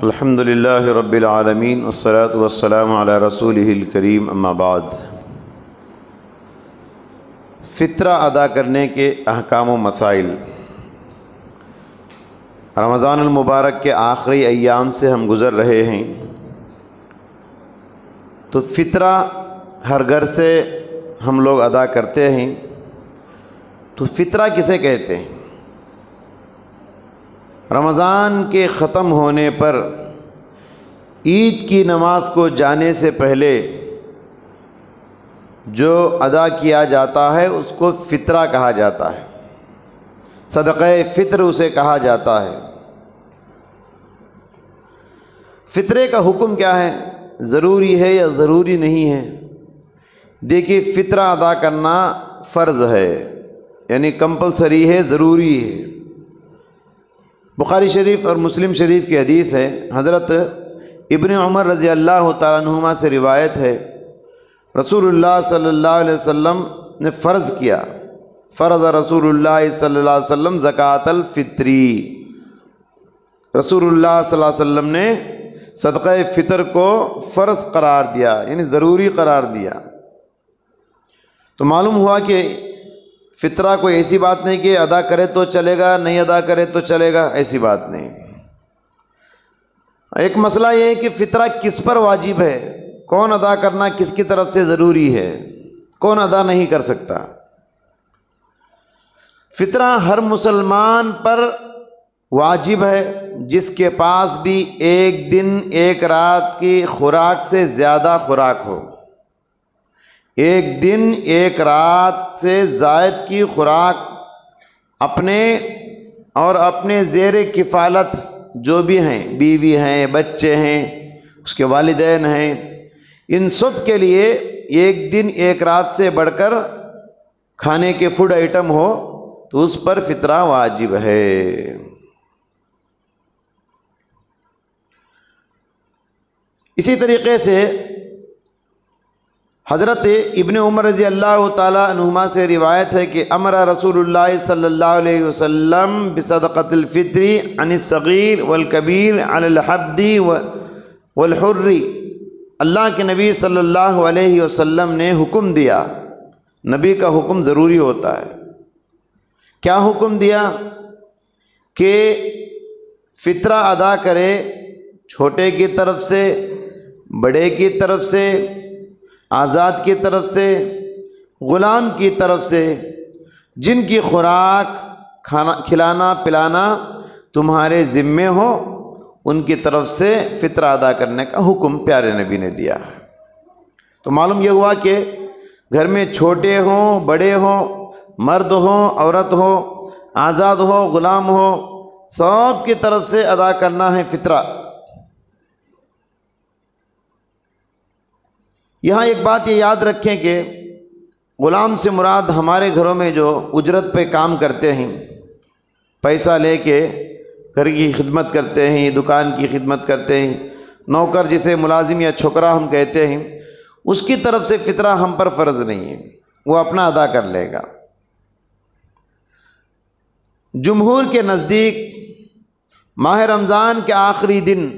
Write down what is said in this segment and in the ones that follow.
الحمدللہ رب العالمین والصلاة والسلام علی رسولہ الکریم اما بعد۔ فطرہ ادا کرنے کے احکام و مسائل۔ رمضان المبارک کے آخری ایام سے ہم گزر رہے ہیں، تو فطرہ ہر گھر سے ہم لوگ ادا کرتے ہیں۔ تو فطرہ کسے کہتے ہیں؟ رمضان کے ختم ہونے پر عید کی نماز کو جانے سے پہلے جو ادا کیا جاتا ہے اس کو فطرہ کہا جاتا ہے، صدقہ فطر اسے کہا جاتا ہے۔ فطرے کا حکم کیا ہے؟ ضروری ہے یا ضروری نہیں ہے؟ دیکھیے، فطرہ ادا کرنا فرض ہے، یعنی کمپلسری ہے، ضروری ہے۔ بخاری شریف اور مسلم شریف کی حدیث ہے، حضرت ابن عمر رضی اللہ تعالیٰ عنہما سے روایت ہے، رسول اللہ صلی اللہ علیہ وسلم نے فرض کیا، فرض رسول اللہ صلی اللہ علیہ وسلم زکوٰۃ الفطری۔ رسول اللہ صلی اللہ علیہ وسلم نے صدقہ فطر کو فرض قرار دیا، یعنی ضروری قرار دیا۔ تو معلوم ہوا کہ فطرہ کوئی ایسی بات نہیں کہ ادا کرے تو چلے گا، نہیں ادا کرے تو چلے گا، ایسی بات نہیں۔ ایک مسئلہ یہ ہے کہ فطرہ کس پر واجب ہے، کون ادا کرنا کس کی طرف سے ضروری ہے، کون ادا نہیں کر سکتا۔ فطرہ ہر مسلمان پر واجب ہے جس کے پاس بھی ایک دن ایک رات کی خوراک سے زیادہ خوراک ہو، ایک دن ایک رات سے زائد کی خوراک اپنے اور اپنے زیر کفالت جو بھی ہیں، بیوی ہیں، بچے ہیں، اس کے والدین ہیں، ان سب کے لیے ایک دن ایک رات سے بڑھ کر کھانے کے فوڈ آئٹم ہو تو اس پر فطرہ واجب ہے۔ اسی طریقے سے حضرت ابن عمر رضی اللہ تعالیٰ عنہما سے روایت ہے کہ امر رسول اللہ صلی اللہ علیہ وسلم بصدقۃ الفطر عن الصغیر والکبیر علی الحد والحر۔ اللہ کے نبی صلی اللہ علیہ وسلم نے حکم دیا، نبی کا حکم ضروری ہوتا ہے۔ کیا حکم دیا؟ کہ فطرہ ادا کرے، چھوٹے کی طرف سے، بڑے کی طرف سے، آزاد کی طرف سے، غلام کی طرف سے، جن کی خوراک کھلانا پلانا تمہارے ذمے ہو، ان کی طرف سے فطرہ ادا کرنے کا حکم پیارے نبی نے دیا ہے۔ تو معلوم یہ ہوا کہ گھر میں چھوٹے ہوں، بڑے ہوں، مرد ہوں، عورت ہو، آزاد ہو، غلام ہو، سب کی طرف سے ادا کرنا ہے فطرہ۔ یہاں ایک بات یہ یاد رکھیں کہ غلام سے مراد ہمارے گھروں میں جو اجرت پہ کام کرتے ہیں، پیسہ لے کے گھر کی خدمت کرتے ہیں، دکان کی خدمت کرتے ہیں، نوکر جسے ملازم یا چھوکرا ہم کہتے ہیں، اس کی طرف سے فطرہ ہم پر فرض نہیں ہے، وہ اپنا ادا کر لے گا۔ جمہور کے نزدیک ماہ رمضان کے آخری دن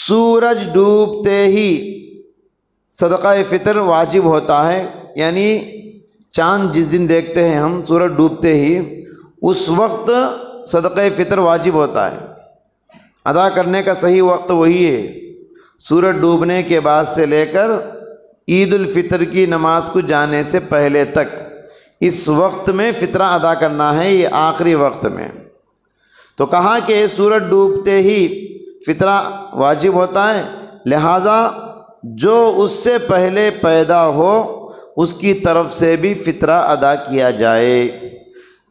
سورج ڈوبتے ہی صدقہ فطر واجب ہوتا ہے، یعنی چاند جس دن دیکھتے ہیں ہم سورج ڈوبتے ہی، اس وقت صدقہ فطر واجب ہوتا ہے۔ ادا کرنے کا صحیح وقت وہی ہے، سورج ڈوبنے کے بعد سے لے کر عید الفطر کی نماز کو جانے سے پہلے تک، اس وقت میں فطرہ ادا کرنا ہے، یہ آخری وقت میں۔ تو کہا کہ سورج ڈوبتے ہی فطرہ واجب ہوتا ہے، لہٰذا جو اس سے پہلے پیدا ہو اس کی طرف سے بھی فطرہ ادا کیا جائے۔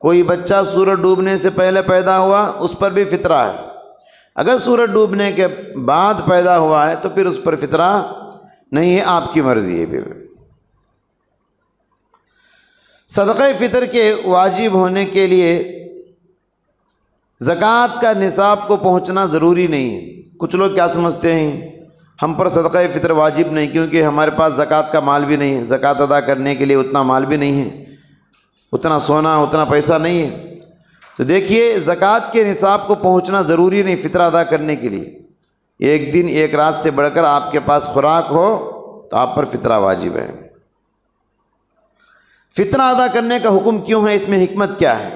کوئی بچہ سورج ڈوبنے سے پہلے پیدا ہوا، اس پر بھی فطرہ ہے۔ اگر سورج ڈوبنے کے بعد پیدا ہوا ہے تو پھر اس پر فطرہ نہیں ہے، آپ کی مرضی ہے۔ پھر صدقہ فطر کے واجب ہونے کے لیے زکوٰۃ کا نصاب کو پہنچنا ضروری نہیں ہے۔ کچھ لوگ کیا سمجھتے ہیں، ہم پر صدقہ فطر واجب نہیں کیونکہ ہمارے پاس زکوٰۃ کا مال بھی نہیں ہے، زکوٰۃ ادا کرنے کے لیے اتنا مال بھی نہیں ہے، اتنا سونا اتنا پیسہ نہیں ہے۔ تو دیکھیے زکوٰۃ کے نصاب کو پہنچنا ضروری نہیں فطرہ ادا کرنے کے لیے، ایک دن ایک رات سے بڑھ کر آپ کے پاس خوراک ہو تو آپ پر فطرہ واجب ہے۔ فطرہ ادا کرنے کا حکم کیوں ہے؟ اس میں حکمت کیا ہے؟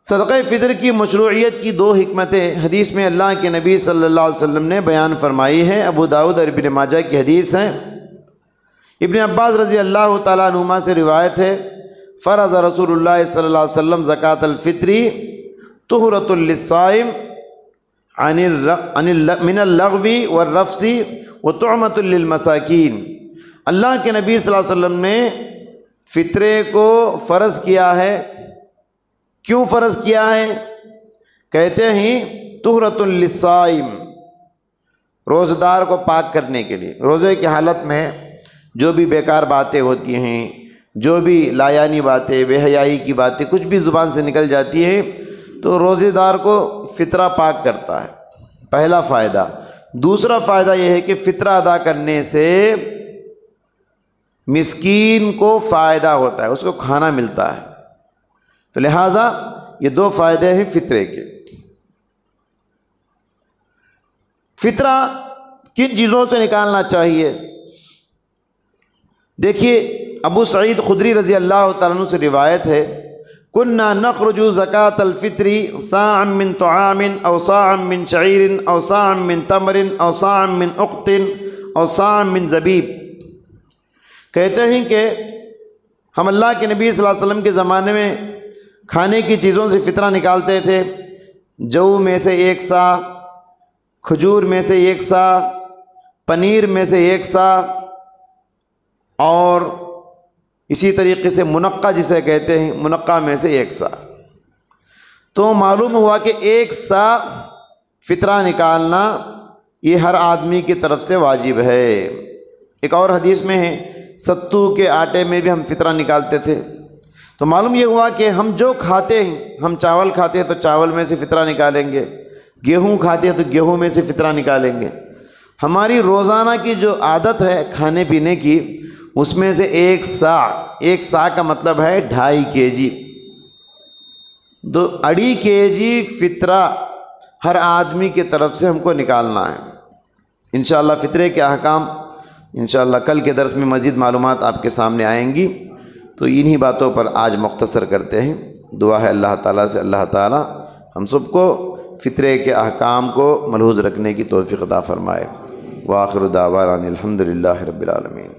صدقہ فطر کی مشروعیت کی دو حکمتیں حدیث میں اللہ کے نبی صلی اللہ علیہ وسلم نے بیان فرمائی ہے۔ ابو داؤد اور ابن ماجہ کی حدیث ہے۔ ابن عباس رضی اللہ تعالیٰ عنہما سے روایت ہے، فرض رسول اللہ صلی اللہ علیہ وسلم زکوٰۃ الفطر طہرۃ للصائم من اللغو والرفث وطعمۃ للمساکین۔ اللہ کے نبی صلی اللہ علیہ وسلم نے فطرے کو فرض کیا ہے۔ کیوں فرض کیا ہے؟ کہتے ہیں طہرۃ للصائم، روزہ دار کو پاک کرنے کے لیے۔ روزے کی حالت میں جو بھی بیکار باتیں ہوتی ہیں، جو بھی لایانی باتیں، بے حیائی کی باتیں کچھ بھی زبان سے نکل جاتی ہے تو روزے دار کو فطرہ پاک کرتا ہے، پہلا فائدہ۔ دوسرا فائدہ یہ ہے کہ فطرہ ادا کرنے سے مسکین کو فائدہ ہوتا ہے، اس کو کھانا ملتا ہے۔ تو لہٰذا یہ دو فائدے ہیں فطرے کے۔ فطرہ کن چیزوں سے نکالنا چاہیے؟ دیکھیے ابو سعید خدری رضی اللہ تعالیٰ عنہ سے روایت ہے، كنا نخرج زکاة الفطر صاعا من طعام او صاعا من شعیر او صاعا من تمر او صاعا من اقط او صاعا من زبیب۔ کہتے ہیں کہ ہم اللہ کے نبی صلی اللہ علیہ وسلم کے زمانے میں کھانے کی چیزوں سے فطرہ نکالتے تھے۔ جو میں سے 1 سا، کھجور میں سے 1 سا، پنیر میں سے 1 سا، اور اسی طریقے سے منقع جسے کہتے ہیں، منقع میں سے 1 سا۔ تو معلوم ہوا کہ 1 سا فطرہ نکالنا یہ ہر آدمی کی طرف سے واجب ہے۔ ایک اور حدیث میں ہے ستو کے آٹے میں بھی ہم فطرہ نکالتے تھے۔ تو معلوم یہ ہوا کہ ہم جو کھاتے ہیں، ہم چاول کھاتے ہیں تو چاول میں سے فطرہ نکالیں گے، گیہوں کھاتے ہیں تو گیہوں میں سے فطرہ نکالیں گے۔ ہماری روزانہ کی جو عادت ہے کھانے پینے کی، اس میں سے 1 سا، 1 سا کا مطلب ہے 2.5 kg، 2.5 kg فطرہ ہر آدمی کی طرف سے ہم کو نکالنا ہے۔ انشاءاللہ فطرے کے احکام انشاءاللہ کل کے درس میں مزید معلومات آپ کے سامنے آئیں گی۔ تو انہی باتوں پر آج مختصر کرتے ہیں۔ دعا ہے اللہ تعالیٰ سے اللہ تعالیٰ ہم سب کو فطرے کے احکام کو ملحوظ رکھنے کی توفیق عطا فرمائے۔ وآخر دعوانا الحمدللہ رب العالمین۔